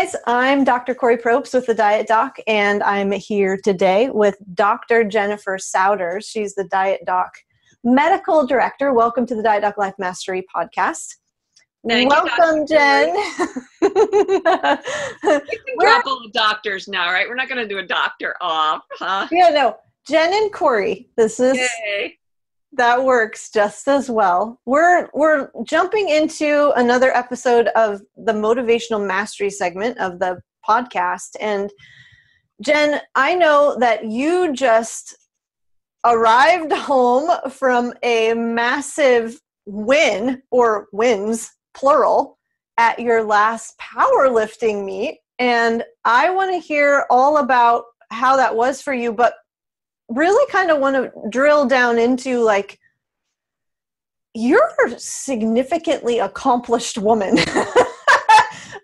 guys, I'm Dr. Kori Propst with the Diet Doc, and I'm here today with Dr. Jennifer Souders. She's the Diet Doc Medical Director. Welcome to the Diet Doc Life Mastery Podcast. Welcome, Jen. We can drop all the doctors now, right? We're not going to do a doctor off, huh? Yeah, no. Jen and Kori. That works just as well. We're jumping into another episode of the Motivational Mastery segment of the podcast. And Jen, I know that you just arrived home from a massive win, or wins, plural, at your last powerlifting meet. And I want to hear all about how that was for you, but really kind of want to drill down into, like, you're a significantly accomplished woman.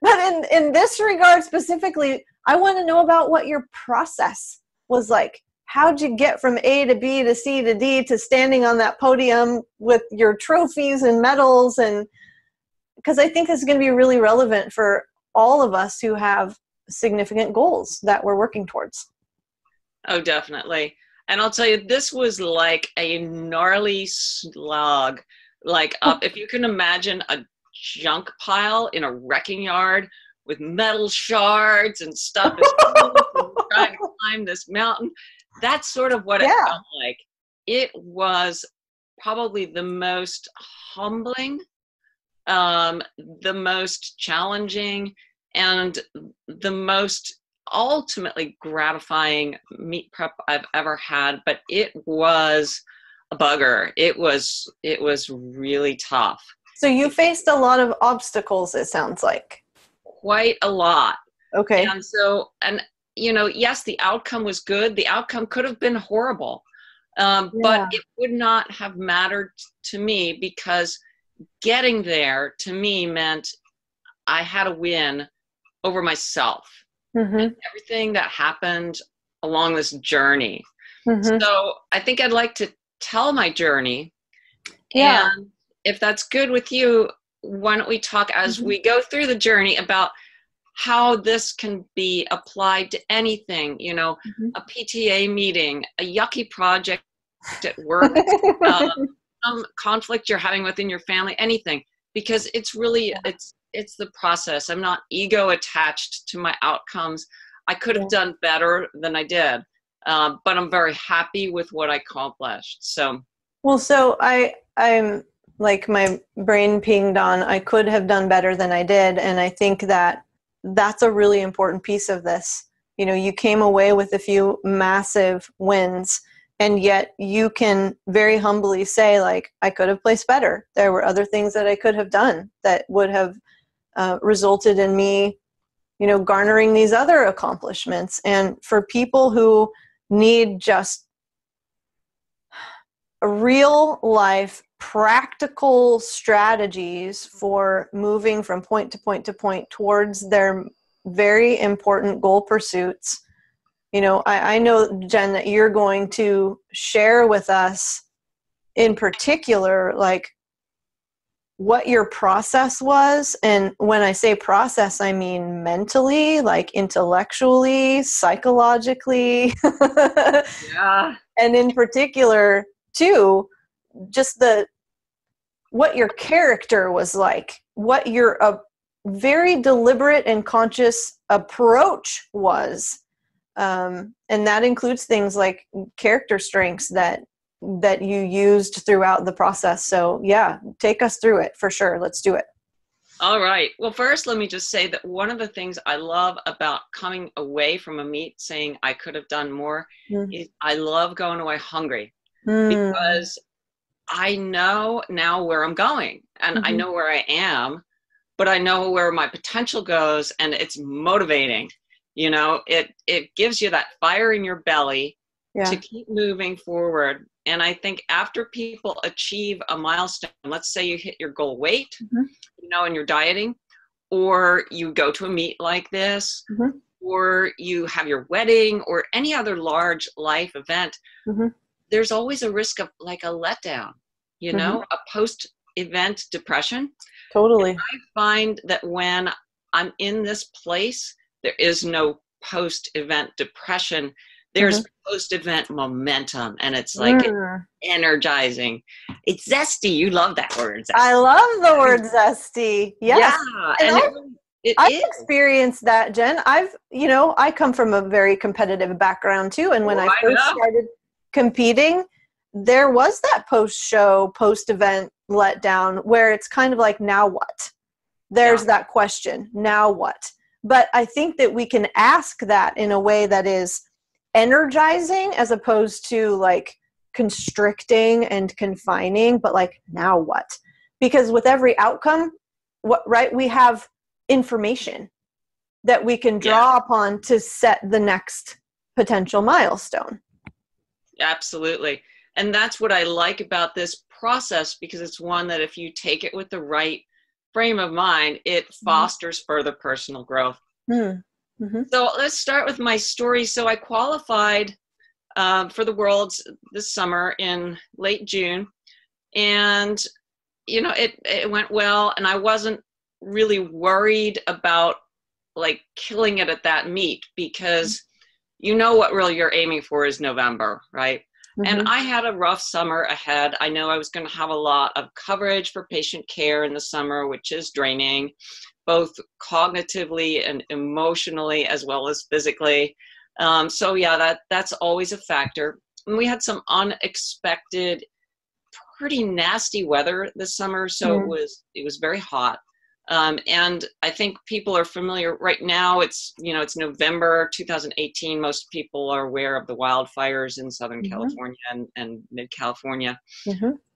But in this regard specifically, I want to know about what your process was like. How'd you get from A to B to C to D to standing on that podium with your trophies and medals? And because I think this is going to be really relevant for all of us who have significant goals that we're working towards. Oh, definitely. And I'll tell you, this was like a gnarly slog. Like, if you can imagine a junk pile in a wrecking yard with metal shards and stuff trying to climb this mountain, that's sort of what it felt like. It was probably the most humbling, the most challenging, and the most ultimately gratifying meet prep I've ever had. But it was a bugger. It was really tough. So you faced a lot of obstacles, it sounds like. Quite a lot. Okay. And yes, the outcome was good. The outcome could have been horrible. But it would not have mattered to me, because getting there to me meant I had a win over myself. Mm-hmm. And everything that happened along this journey. Mm-hmm. So I think I'd like to tell my journey. Yeah. And if that's good with you, why don't we talk as we go through the journey about how this can be applied to anything, a PTA meeting, a yucky project at work, some conflict you're having within your family, anything, because it's really, it's the process. I'm not ego attached to my outcomes. I could have done better than I did, but I'm very happy with what I accomplished. So I'm like, my brain pinged on, I could have done better than I did. And I think that that's a really important piece of this. You came away with a few massive wins, and yet you can very humbly say, like, I could have placed better. There were other things that I could have done that would have resulted in me, garnering these other accomplishments. And for people who need just a real life practical strategies for moving from point to point to point towards their very important goal pursuits, I know, Jen, that you're going to share with us in particular, like, what your process was. And when I say process, I mean mentally, like intellectually, psychologically. Yeah. And in particular, too, just what your character was like, what your very deliberate and conscious approach was. And that includes things like character strengths that you used throughout the process. So yeah, take us through it for sure. Let's do it. All right. Well, first, let me just say that one of the things I love about coming away from a meet saying I could have done more is I love going away hungry, because I know now where I'm going, and I know where I am, but I know where my potential goes, and it's motivating. It gives you that fire in your belly to keep moving forward. And I think after people achieve a milestone, let's say you hit your goal weight, and you're dieting, or you go to a meet like this, or you have your wedding or any other large life event, there's always a risk of, like, a letdown, a post-event depression. Totally. And I find that when I'm in this place. There is no post-event depression. There's post-event momentum, and it's like energizing. It's zesty. You love that word, zesty. I love the word zesty. Yes. Yeah, and I've experienced that, Jen. I come from a very competitive background too, and when I first started competing, there was that post-show, post-event letdown where it's kind of like, now what? There's that question, now what? But I think that we can ask that in a way that is energizing as opposed to like constricting and confining, but like, now what? Because with every outcome, we have information that we can draw upon to set the next potential milestone. Absolutely. And that's what I like about this process, because it's one that if you take it with the right frame of mind, it fosters further personal growth. So let's start with my story. So I qualified for the Worlds this summer in late June, and it went well, and I wasn't really worried about like killing it at that meet, because what really you're aiming for is November, right? And I had a rough summer ahead. I know I was going to have a lot of coverage for patient care in the summer, which is draining, both cognitively and emotionally, as well as physically. So yeah, that's always a factor. And we had some unexpected, pretty nasty weather this summer. So it was very hot. And I think people are familiar right now. It's November 2018. Most people are aware of the wildfires in Southern California and mid-California.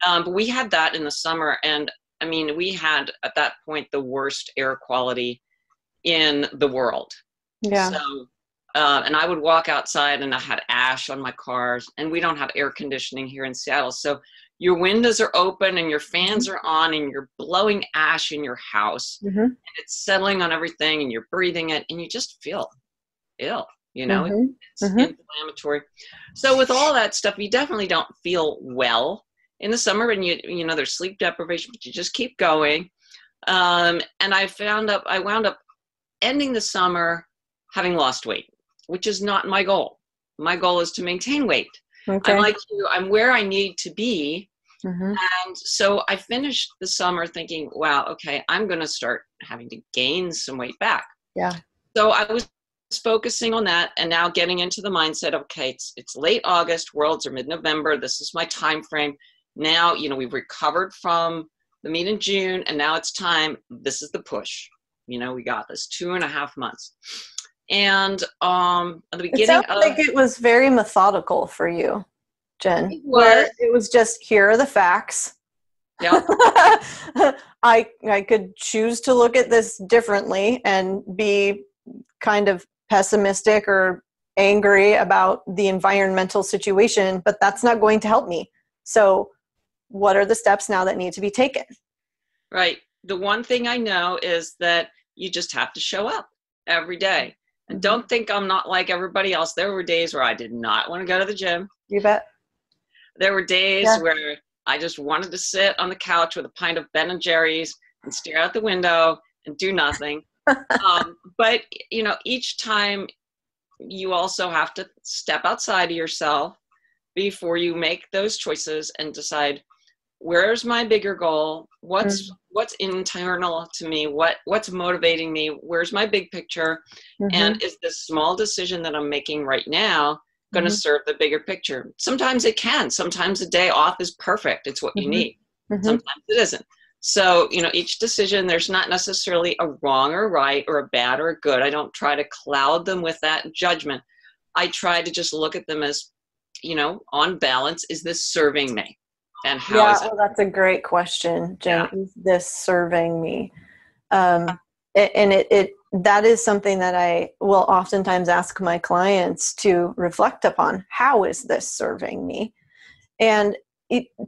But we had that in the summer. And I mean, we had at that point the worst air quality in the world. Yeah. So, and I would walk outside and I had ash on my cars, and we don't have air conditioning here in Seattle. So your windows are open and your fans are on, and you're blowing ash in your house, and it's settling on everything, and you're breathing it, and you just feel ill, it's inflammatory. So with all that stuff, you definitely don't feel well in the summer, and there's sleep deprivation, but you just keep going. And I wound up ending the summer having lost weight, which is not my goal. My goal is to maintain weight. Okay. I'm like you, I'm where I need to be. And so I finished the summer thinking, wow, okay, I'm going to start having to gain some weight back. Yeah. So I was focusing on that, and now getting into the mindset, okay, it's late August, Worlds are mid-November. This is my time frame. Now, we've recovered from the meet in June, and now it's time. This is the push. We got this 2.5 months. And at the beginning like it was very methodical for you, Jen. It was just, here are the facts. Yeah. I could choose to look at this differently and be kind of pessimistic or angry about the environmental situation, but that's not going to help me. So what are the steps now that need to be taken? Right. The one thing I know is that you just have to show up every day. And don't think I'm not like everybody else. There were days where I did not want to go to the gym. You bet. There were days where I just wanted to sit on the couch with a pint of Ben & Jerry's and stare out the window and do nothing. But, each time you also have to step outside of yourself before you make those choices and decide, where's my bigger goal? What's internal to me? What's motivating me? Where's my big picture? And is this small decision that I'm making right now going to serve the bigger picture? Sometimes it can. Sometimes a day off is perfect. It's what you need. Sometimes it isn't. So, each decision, there's not necessarily a wrong or right or a bad or a good. I don't try to cloud them with that judgment. I try to just look at them as, on balance, is this serving me? And how is it? That's a great question, Jen. Yeah. Is this serving me? And that is something that I will oftentimes ask my clients to reflect upon. How is this serving me? And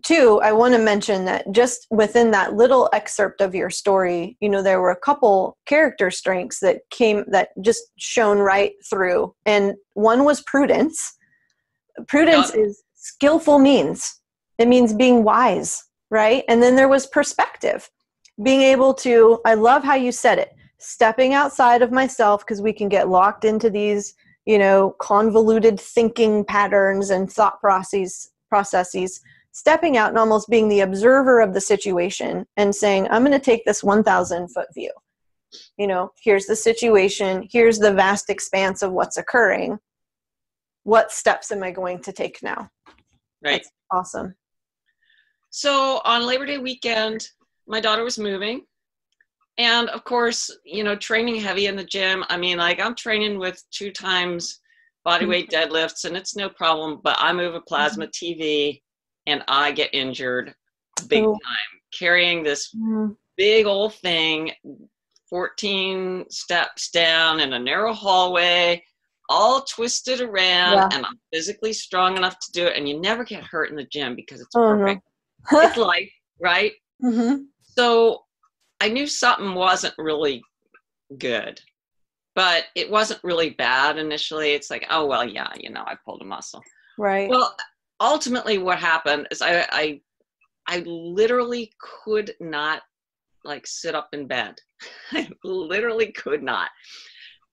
too, I want to mention that just within that little excerpt of your story, there were a couple character strengths that just shone right through. And one was prudence. Prudence is skillful means. It means being wise, right? And then there was perspective, being able to, I love how you said it, stepping outside of myself, because we can get locked into these, convoluted thinking patterns and thought processes, stepping out and almost being the observer of the situation and saying, I'm going to take this 1,000-foot view. Here's the situation. Here's the vast expanse of what's occurring. What steps am I going to take now? Right. That's awesome. So on Labor Day weekend, my daughter was moving. And of course, training heavy in the gym. I mean, like I'm training with 2 times body weight deadlifts and it's no problem, but I move a plasma TV and I get injured big time carrying this big old thing, 14 steps down in a narrow hallway, all twisted around, and I'm physically strong enough to do it. And you never get hurt in the gym because it's perfect. No. It's life, right? Mm-hmm. So I knew something wasn't really good, but it wasn't really bad initially. It's like, oh, well, yeah, I pulled a muscle. Right. Well, ultimately what happened is I literally could not sit up in bed. I literally could not.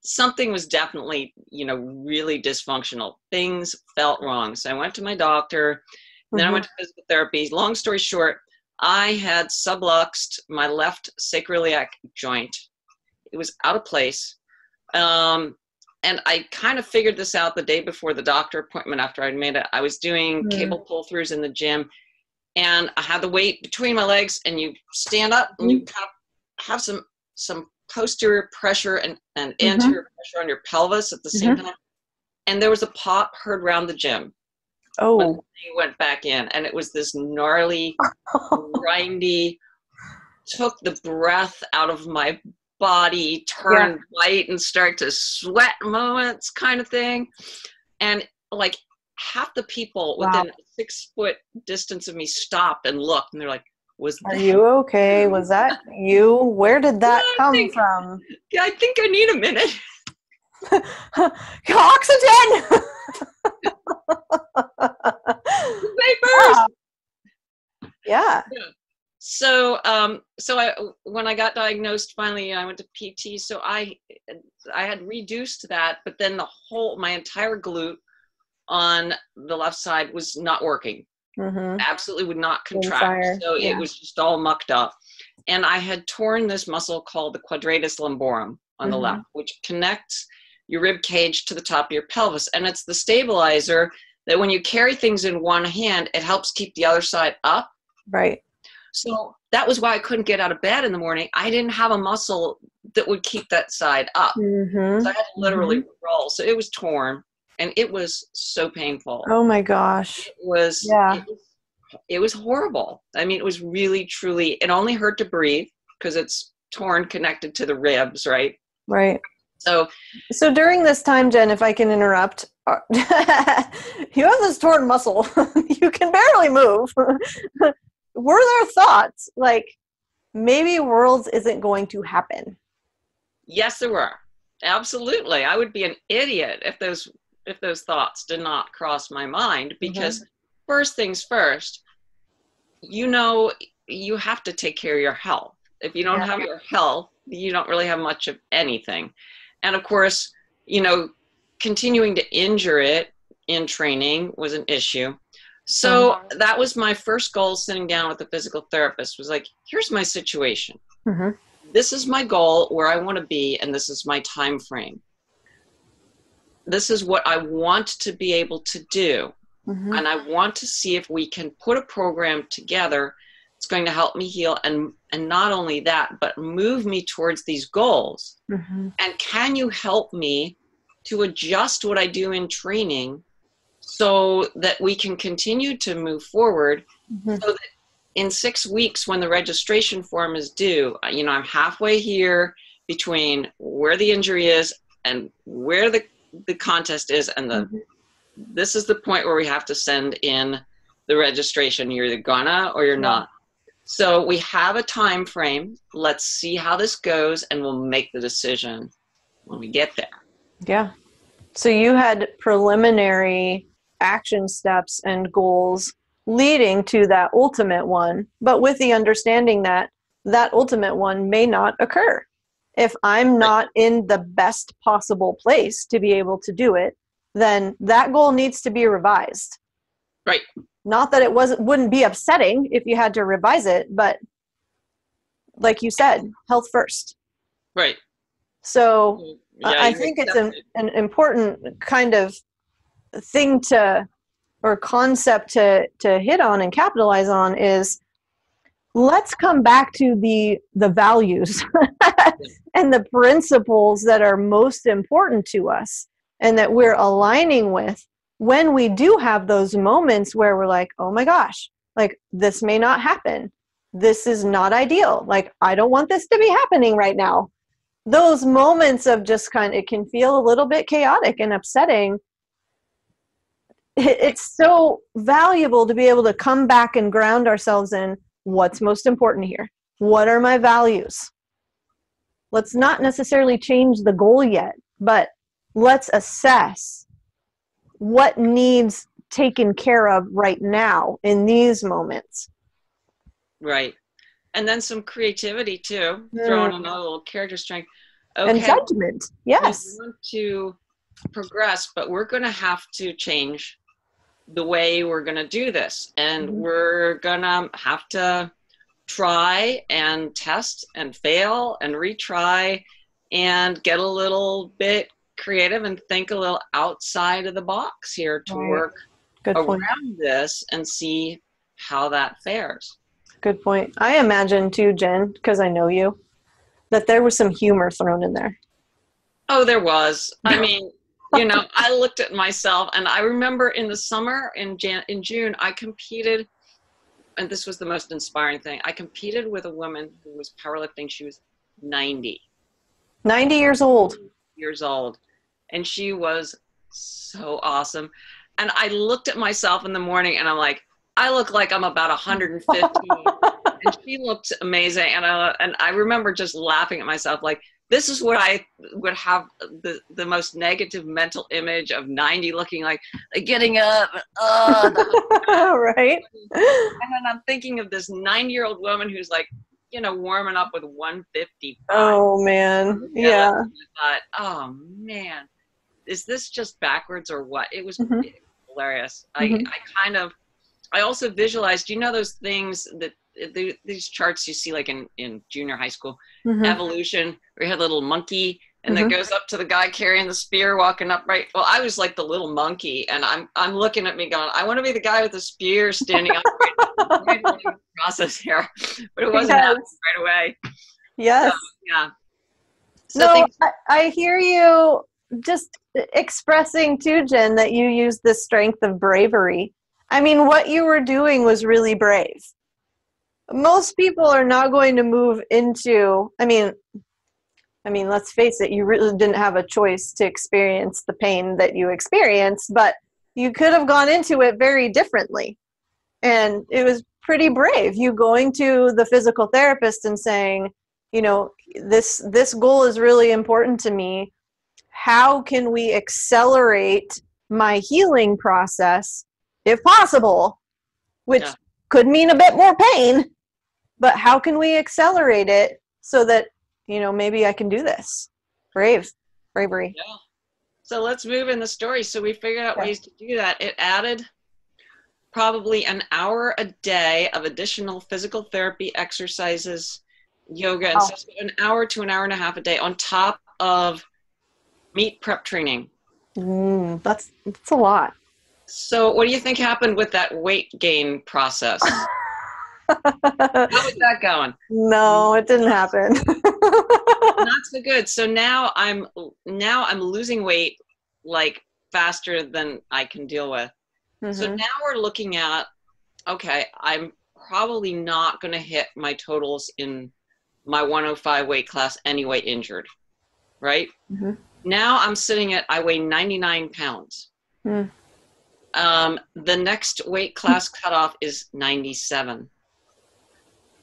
Something was definitely, really dysfunctional. Things felt wrong. So I went to my doctor, and then I went to physical therapy. Long story short, I had subluxed my left sacroiliac joint. It was out of place. And I kind of figured this out the day before the doctor appointment after I'd made it. I was doing cable pull-throughs in the gym, and I had the weight between my legs, and you stand up and you kind of have some posterior pressure and anterior pressure on your pelvis at the same time. And there was a pop heard around the gym. Oh. When he went back in, and it was this gnarly, grindy, took the breath out of my body, turned white and start to sweat moments kind of thing. And half the people within a 6-foot distance of me stopped and looked, and they're like, Are you okay? Was that you? Where did that come from? Yeah, I think I need a minute. Oxygen! Vapors! Yeah. So, when I got diagnosed, finally, I went to PT. So I had reduced that, but then my entire glute on the left side was not working. Absolutely would not contract. So it was just all mucked up. And I had torn this muscle called the quadratus lumborum on the left, which connects your rib cage to the top of your pelvis. And it's the stabilizer that when you carry things in one hand, it helps keep the other side up. Right. So that was why I couldn't get out of bed in the morning. I didn't have a muscle that would keep that side up. So I had to literally roll. So it was torn, and it was so painful. Oh my gosh. It was horrible. I mean, it was really, truly, it only hurt to breathe because it's torn, connected to the ribs, right? Right. So during this time, Jen, if I can interrupt, you have this torn muscle. You can barely move. Were there thoughts like maybe Worlds isn't going to happen? Yes, there were. Absolutely. I would be an idiot if those thoughts did not cross my mind, because first things first, you have to take care of your health. If you don't have your health, you don't really have much of anything. And of course, continuing to injure it in training was an issue. So that was my first goal, sitting down with a physical therapist, was like, here's my situation. This is my goal, where I want to be, and this is my time frame. This is what I want to be able to do. And I want to see if we can put a program together that's going to help me heal, and not only that, but move me towards these goals. And can you help me to adjust what I do in training so that we can continue to move forward, so that in 6 weeks when the registration form is due, I'm halfway here between where the injury is and where the contest is, and this is the point where we have to send in the registration. You're either gonna or you're not. So we have a time frame. Let's see how this goes, and we'll make the decision when we get there. Yeah. So you had preliminary action steps and goals leading to that ultimate one, but with the understanding that that ultimate one may not occur. If I'm not in the best possible place to be able to do it, then that goal needs to be revised. Right. Not that it wouldn't be upsetting if you had to revise it, but like you said, health first. Right. So yeah, I think it's an important kind of thing or concept to hit on and capitalize on is, let's come back to the values and the principles that are most important to us and that we're aligning with when we do have those moments where we're like, oh my gosh, like this may not happen. This is not ideal. Like, I don't want this to be happening right now. Those moments of just it can feel a little bit chaotic and upsetting. It's so valuable to be able to come back and ground ourselves in what's most important here. What are my values? Let's not necessarily change the goal yet, but let's assess what needs taken care of right now in these moments. Right. And then some creativity too, throwing in a little character strength. Okay. And judgment. Yes. We want to progress, but we're going to have to change the way we're going to do this. And we're going to have to try and test and fail and retry and get a little bit creative and think a little outside of the box here to work around this and see how that fares. Good point. I imagine too, Jen, because I know you, that there was some humor thrown in there. Oh, there was. I mean, I looked at myself, and I remember in the summer, in June, I competed, and this was the most inspiring thing. I competed with a woman who was powerlifting. She was 90. 90 years old. And she was so awesome. And I looked at myself in the morning, and I'm like, I look like I'm about 150. And she looked amazing. And I remember just laughing at myself, like, this is what I would have the most negative mental image of 90 looking like getting up. Right. And then I'm thinking of this 90-year-old woman who's like, warming up with 155. Oh, man. Yeah. I thought, oh, man, is this just backwards or what? It was hilarious. I also visualized, those things that these charts you see like in junior high school, evolution, where you had a little monkey and that goes up to the guy carrying the spear walking up, right? Well, I was like the little monkey, and I'm looking at me going, I want to be the guy with the spear standing up right in the process here. But it wasn't happening right away. Yes. So, yeah. So no, I hear you just expressing too, Jen, that you use the strength of bravery. I mean, what you were doing was really brave. Most people are not going to move into, I mean, let's face it, you really didn't have a choice to experience the pain that you experienced, but you could have gone into it very differently. And it was pretty brave, you going to the physical therapist and saying, this goal is really important to me. How can we accelerate my healing process, if possible, which could mean a bit more pain, but how can we accelerate it so that, maybe I can do this? Bravery. Yeah. So let's move in the story. So we figured out ways to do that. It added probably an hour a day of additional physical therapy exercises, yoga, and stuff. So an hour to an hour and a half a day on top of meet prep training. That's a lot. So what do you think happened with that weight gain process? How was that going? No, it didn't happen. Not so good. So now I'm losing weight like faster than I can deal with. So now we're looking at, okay, I'm probably not going to hit my totals in my 105 weight class anyway, injured, right? Now I'm sitting at, I weigh 99 pounds. The next weight class cutoff is 97.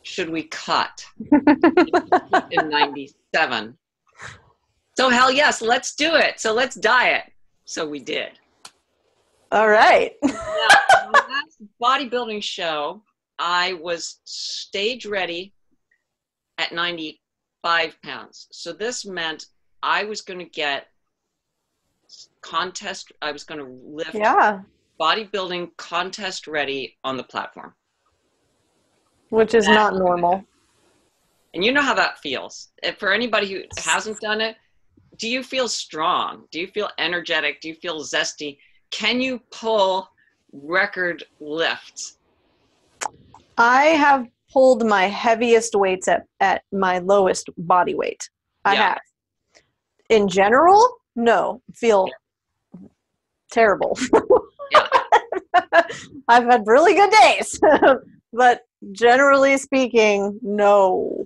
Should we cut in 97? So hell yes, let's do it. So let's diet. So we did. All right. Now, my last bodybuilding show, I was stage ready at 90 5 pounds. So this meant I was going to get I was going to lift bodybuilding contest ready on the platform. Which is not normal. And you know how that feels. For anybody who hasn't done it, do you feel strong? Do you feel energetic? Do you feel zesty? Can you pull record lifts? I have pulled my heaviest weights at my lowest body weight. I have. In general, no. Feel terrible. Yeah. I've had really good days. But generally speaking, no.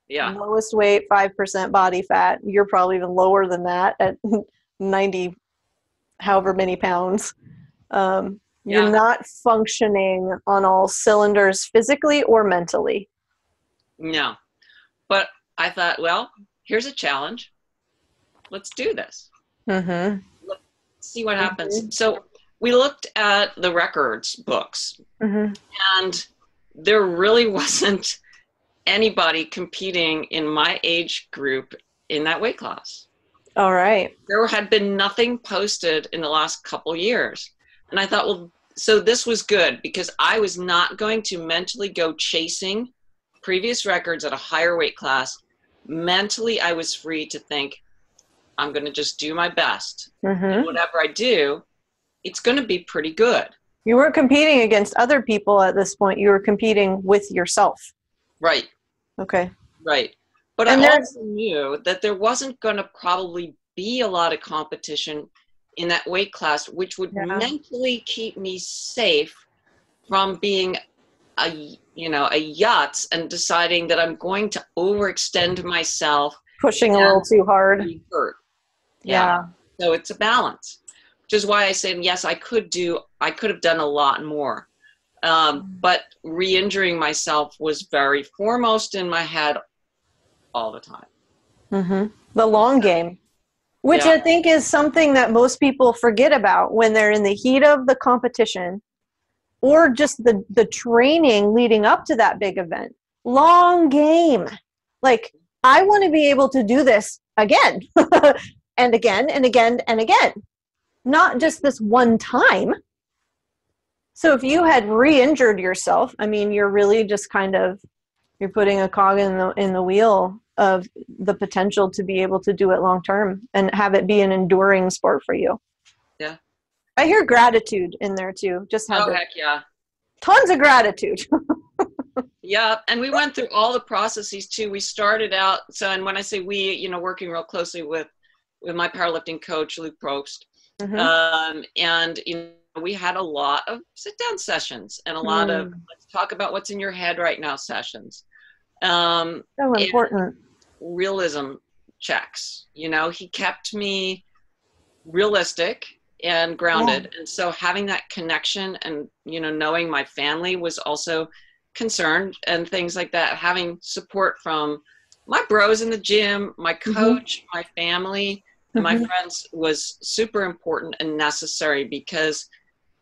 Yeah. Lowest weight, 5% body fat. You're probably even lower than that at 90, however many pounds. You're not functioning on all cylinders physically or mentally. No. But I thought, well, here's a challenge. Let's do this. Mm-hmm. Let's see what happens. So we looked at the records books, and there really wasn't anybody competing in my age group in that weight class. All right. There had been nothing posted in the last couple years. And I thought, well, so this was good because I was not going to mentally go chasing previous records at a higher weight class. Mentally, I was free to think, I'm going to just do my best. And whatever I do, it's going to be pretty good. You weren't competing against other people at this point. You were competing with yourself. Right. Okay. Right. But I also knew that there wasn't going to probably be a lot of competition in that weight class, which would mentally keep me safe from being a yutz and deciding that I'm going to overextend myself. Pushing a little too hard. Hurt. Yeah. So it's a balance, which is why I said, yes, I could have done a lot more. But re-injuring myself was very foremost in my head all the time. The long game, which I think is something that most people forget about when they're in the heat of the competition or just the training leading up to that big event. Long game. Like, I want to be able to do this again and again and again and again, not just this one time. So if you had re-injured yourself, I mean, you're really just you're putting a cog in the wheel of the potential to be able to do it long term and have it be an enduring sport for you. Yeah. I hear gratitude in there too. Heck yeah. Tons of gratitude. Yeah. And we went through all the processes too. We started out. And when I say we, working real closely with my powerlifting coach, Kori Propst, and, we had a lot of sit-down sessions and a lot of let's talk about what's in your head right now sessions. So important. Realism checks. He kept me realistic and grounded. And so having that connection and, knowing my family was also concerned and things like that, having support from my bros in the gym, my coach, my family, and my friends was super important and necessary because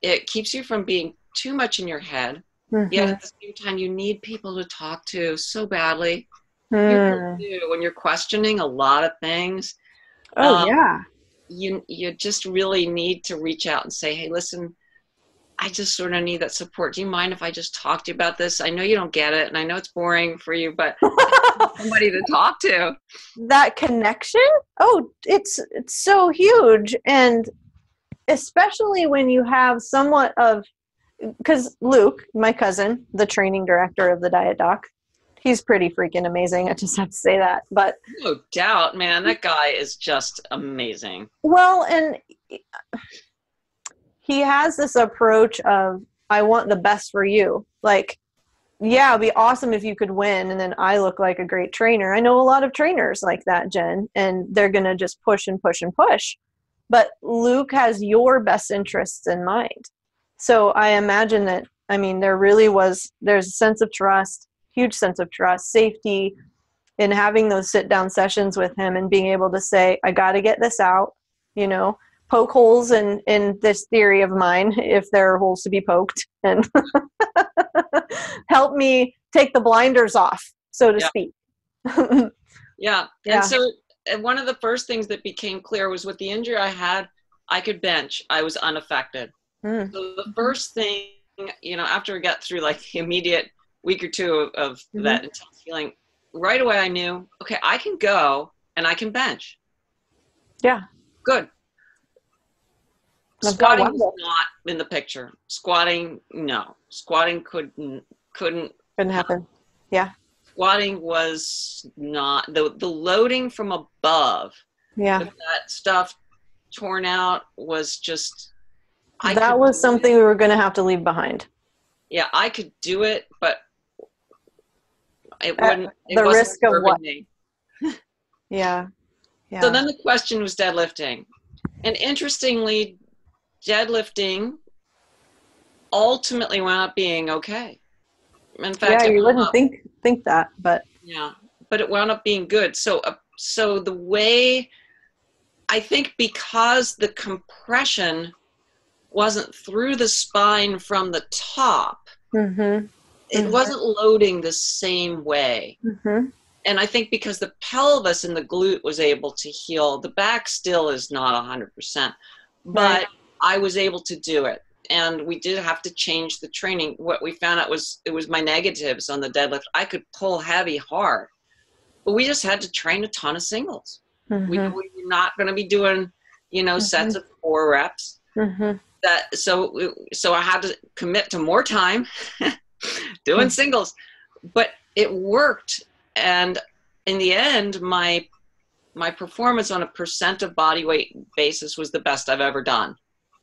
it keeps you from being too much in your head. Yet at the same time, you need people to talk to so badly. You do when you're questioning a lot of things. You just really need to reach out and say, hey, listen, I just sort of need that support. Do you mind if I just talk to you about this? I know you don't get it, and I know it's boring for you, but somebody to talk to. That connection? Oh, it's so huge. And especially when you have somewhat of, because Luke, my cousin, the training director of the Diet Doc, he's pretty freaking amazing. I just have to say that. But no doubt, man, that guy is just amazing. Well, and he has this approach of, I want the best for you. Like, yeah, it'd be awesome if you could win, and then I look like a great trainer. I know a lot of trainers like that, Jen, and they're going to just push and push and push. But Luke has your best interests in mind. So I imagine that, there's a sense of trust, huge sense of trust, safety in having those sit-down sessions with him and being able to say, I got to get this out, poke holes in this theory of mine, if there are holes to be poked, and help me take the blinders off, so to speak. Yeah. And so one of the first things that became clear was with the injury I had, I could bench. I was unaffected. So the first thing, you know, after we got through like the immediate week or two of that intense healing, right away I knew, okay, I can go and I can bench. Yeah. Good. Squatting was not in the picture. Squatting, no. Squatting couldn't happen. Yeah. Squatting was not the loading from above. Yeah. With that stuff torn out was just. That was something we were going to have to leave behind. Yeah, I could do it, but it wouldn't. The risk of what? Me. Yeah. Yeah. So then the question was deadlifting, and interestingly, deadlifting ultimately wound up being okay. In fact, you wouldn't think that, but but it wound up being good. So the way, I think, because the compression wasn't through the spine from the top, it wasn't loading the same way. And I think because the pelvis and the glute was able to heal, the back still is not 100%, but I was able to do it. And we did have to change the training. What we found out was it was my negatives on the deadlift. I could pull heavy hard, but we just had to train a ton of singles. We were not going to be doing, you know, sets of 4 reps. So I had to commit to more time doing singles, but it worked. And in the end, my performance on a percent of body weight basis was the best I've ever done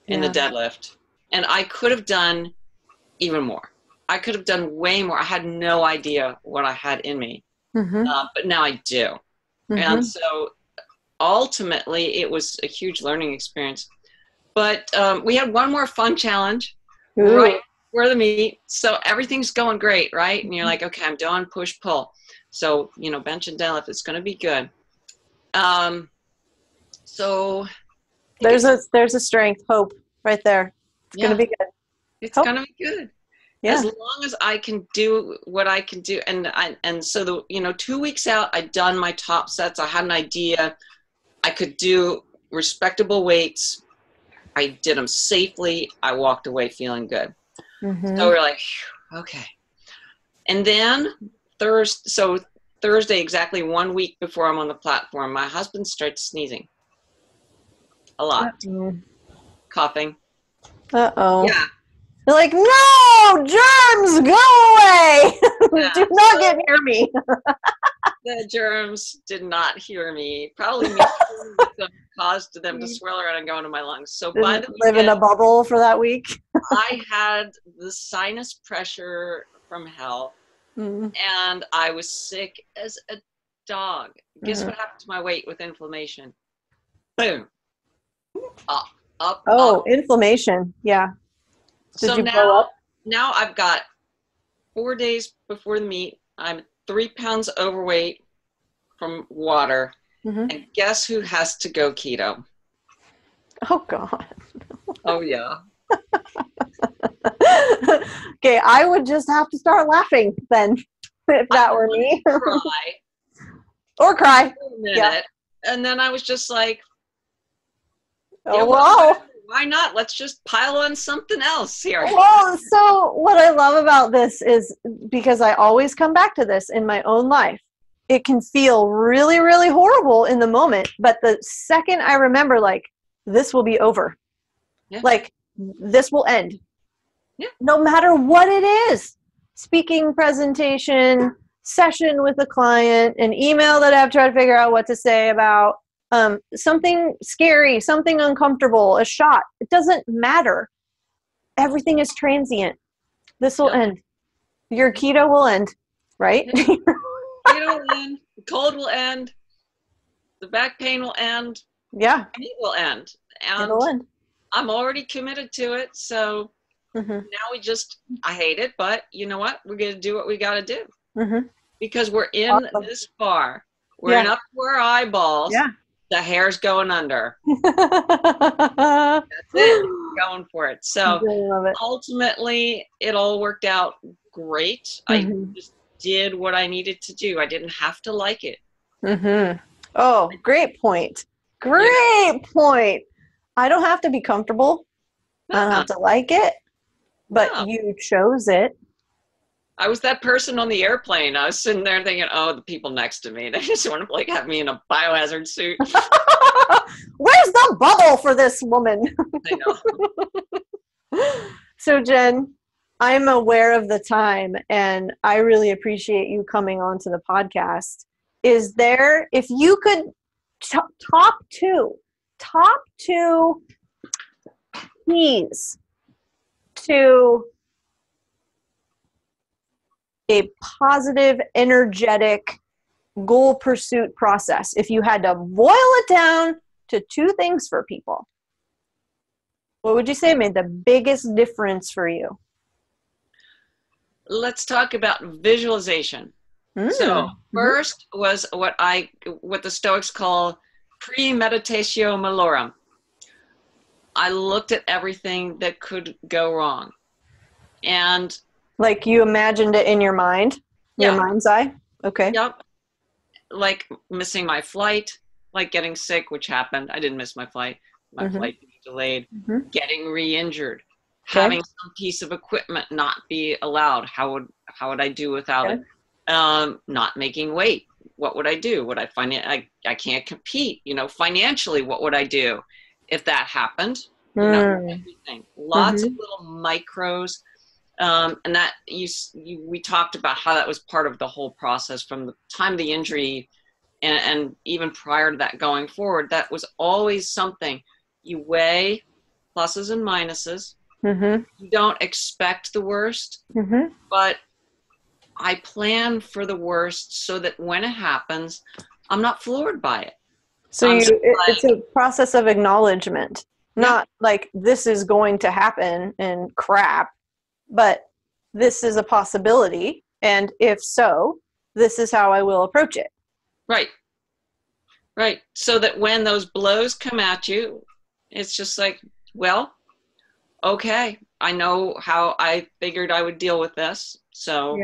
in the deadlift. And I could have done even more. I could have done way more. I had no idea what I had in me, but now I do. And so ultimately, it was a huge learning experience. But we had one more fun challenge right before the meet. So everything's going great, right? And you're like, okay, I'm doing push pull. So, you know, bench and deadlift, it's going to be good. So there's a strength, hope right there. It's going to be good. It's going to be good. Yeah. As long as I can do what I can do. And so 2 weeks out, I'd done my top sets. I had an idea. I could do respectable weights. I did them safely. I walked away feeling good. So we're like, okay. And then Thursday, exactly 1 week before I'm on the platform, my husband starts sneezing a lot, coughing. Uh-oh. Yeah. They're like, no, germs, go away. Do not get near me. The germs did not hear me. Probably me caused them to swirl around and go into my lungs. So by the weekend, live in a bubble for that week. I had the sinus pressure from hell, and I was sick as a dog. Guess what happened to my weight with inflammation? Boom. Up. Inflammation. Yeah. Did you blow up? Now I've got 4 days before the meet. I'm 3 pounds overweight from water. And guess who has to go keto? Oh, God. Oh, yeah. Okay, I would just have to start laughing then, if that were me. Or cry. A minute. Yeah. And then I was just like, wow. Why not? Let's just pile on something else here. Well, so what I love about this is, because I always come back to this in my own life, it can feel really, really horrible in the moment. But the second I remember, like, this will be over. Yeah. Like, this will end. Yeah. No matter what it is. Speaking, presentation, session with a client, an email that I've tried to figure out what to say about, something scary, something uncomfortable, a shot. It doesn't matter. Everything is transient. This will end. Your keto will end, right? Keto will end. The cold will end. The back pain will end. Yeah. And it will end. And it'll end. I'm already committed to it. So now I hate it, but you know what? We're going to do what we got to do. Because we're in this far. We're in up to our eyeballs. Yeah. The hair's going under. That's it. Going for it. So ultimately, it all worked out great. I just did what I needed to do. I didn't have to like it. Mm-hmm. Oh, great point. Yeah. Great point. I don't have to be comfortable. I don't Uh-uh. have to like it, but No. you chose it. I was that person on the airplane. I was sitting there thinking, oh, the people next to me, they just want to like have me in a biohazard suit. Where's the bubble for this woman? I know. So, Jen, I'm aware of the time and I really appreciate you coming onto the podcast. Is there, if you could, top two keys to a positive, energetic goal pursuit process, if you had to boil it down to two things for people, what would you say made the biggest difference for you? Let's talk about visualization. So first was what the Stoics call premeditatio malorum. I looked at everything that could go wrong. And like you imagined it in your mind, your mind's eye? Okay. Yep. Like missing my flight, like getting sick, which happened. I didn't miss my flight. My flight being delayed. Getting re-injured. Having some piece of equipment not be allowed. How would I do without it? Not making weight. What would I do? Would I find it? I can't compete. Financially, what would I do if that happened? Everything. Lots of little micros. And that we talked about how that was part of the whole process from the time of the injury and even prior to that going forward. That was always something you weigh pluses and minuses. You don't expect the worst, but I plan for the worst so that when it happens, I'm not floored by it. So it's a process of acknowledgement, not like this is going to happen and crap, but this is a possibility. And if so, this is how I will approach it. Right. Right. So that when those blows come at you, it's just like, well, okay, I know how I figured I would deal with this. So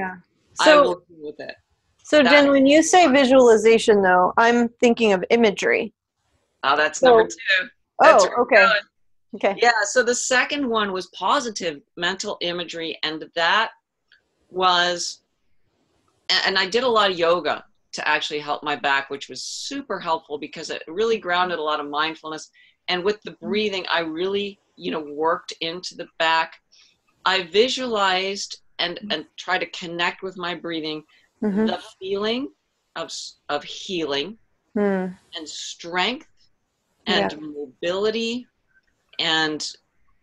I will deal with it. So Jen, when you say visualization though, I'm thinking of imagery. Oh, that's number two. That's okay. Okay. Yeah, so the second one was positive mental imagery, and that was, and I did a lot of yoga to actually help my back, which was super helpful because it really grounded a lot of mindfulness. And with the breathing, I really, worked into the back. I visualized and try to connect with my breathing, the feeling of healing and strength and mobility and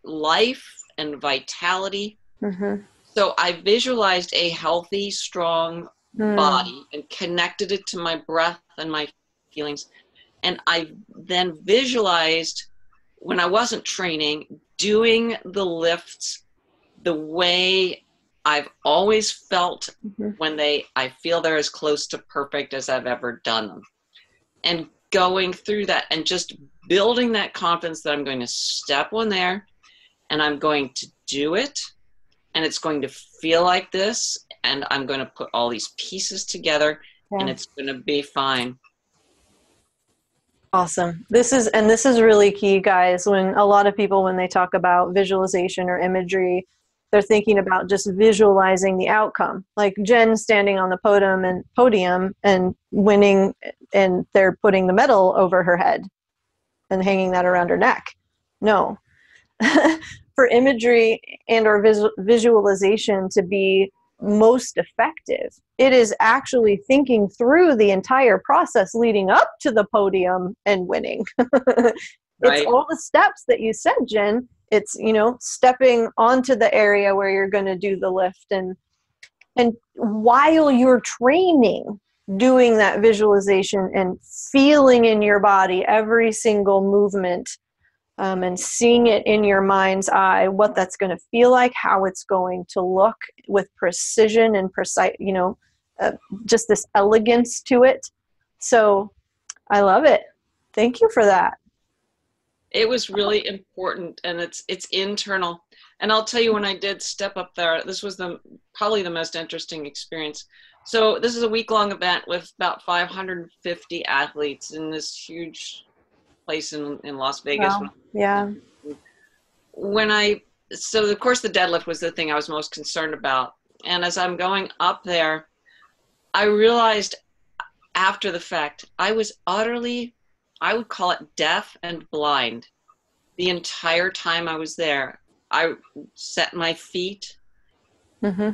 life and vitality. So I visualized a healthy, strong body and connected it to my breath and my feelings. And I then visualized, when I wasn't training, doing the lifts the way I've always felt when I feel they're as close to perfect as I've ever done them. And going through that and just building that confidence that I'm going to step on there and I'm going to do it and it's going to feel like this and I'm going to put all these pieces together and it's going to be fine. Awesome. This is really key, guys. When a lot of people, when they talk about visualization or imagery, they're thinking about just visualizing the outcome. Like Jen standing on the podium and winning, and they're putting the medal over her head and hanging that around her neck. No. For imagery and or visualization to be most effective, it is actually thinking through the entire process leading up to the podium and winning. It's all the steps that you said, Jen. It's, stepping onto the area where you're going to do the lift, and while you're training, doing that visualization and feeling in your body every single movement, and seeing it in your mind's eye, what that's going to feel like, how it's going to look with precision and precise, just this elegance to it. So I love it. Thank you for that. It was really important, and it's internal. And I'll tell you, when I did step up there, this was probably the most interesting experience. So this is a week-long event with about 550 athletes in this huge place in Las Vegas. Wow. Yeah. So of course the deadlift was the thing I was most concerned about. And as I'm going up there, I realized after the fact, I was utterly, I would call it deaf and blind the entire time I was there. I set my feet, Mm-hmm.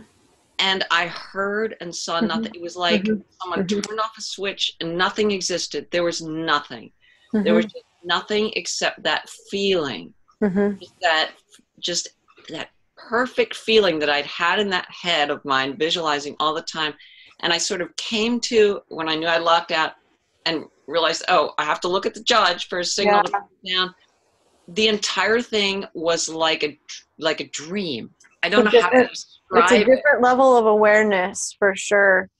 and I heard and saw nothing. It was like someone turned off a switch and nothing existed. There was nothing. There was just nothing except that feeling, just that perfect feeling that I'd had in that head of mine, visualizing all the time. And I sort of came to, when I knew I locked out, and realized, oh, I have to look at the judge for a signal to come down. The entire thing was like a dream. I don't know how to describe it. It's a different level of awareness, for sure.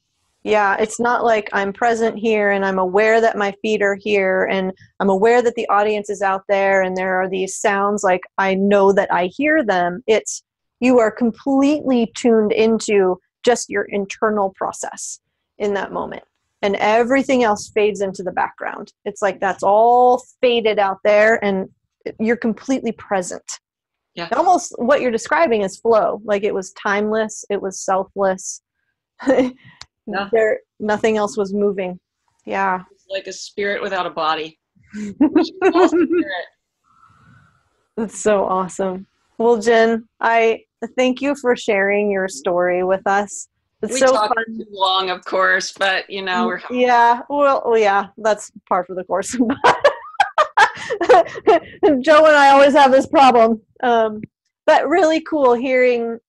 Yeah, it's not like I'm present here and I'm aware that my feet are here and I'm aware that the audience is out there and there are these sounds, like I know that I hear them. It's, you are completely tuned into just your internal process in that moment. And everything else fades into the background. It's like that's all faded out there and you're completely present. Yeah. Almost what you're describing is flow. Like it was timeless. It was selfless. There, nothing else was moving. Yeah. It's like a spirit without a body. All spirit. That's so awesome. Well, Jen, I thank you for sharing your story with us. It's so fun. Too long, of course, but you know, we're yeah, that's par for the course. Joe and I always have this problem, but really cool hearing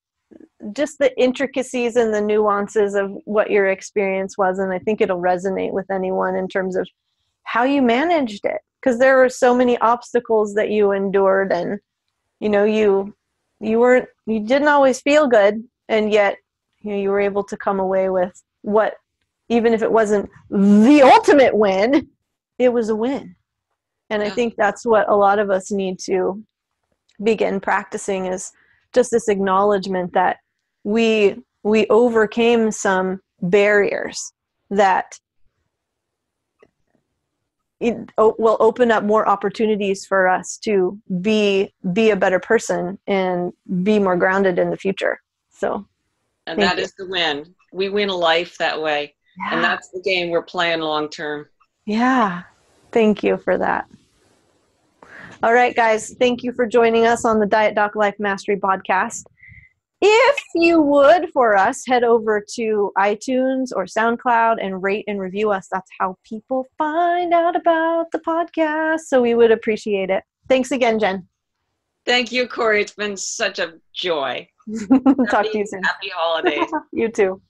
just the intricacies and the nuances of what your experience was, and I think it'll resonate with anyone in terms of how you managed it, because there were so many obstacles that you endured, and you know, you didn't always feel good, and yet you know, you were able to come away with what, even if it wasn't the ultimate win, it was a win. And I think that's what a lot of us need to begin practicing, is just this acknowledgement that we overcame some barriers that it will open up more opportunities for us to be a better person and be more grounded in the future. So, and that is the win. We win life that way. Yeah. And that's the game we're playing long term. Yeah. Thank you for that. All right, guys. Thank you for joining us on the Diet Doc Life Mastery podcast. If you would, for us, head over to iTunes or SoundCloud and rate and review us. That's how people find out about the podcast. So we would appreciate it. Thanks again, Jen. Thank you, Kori. It's been such a joy. Talk to you soon. Happy holidays. You too.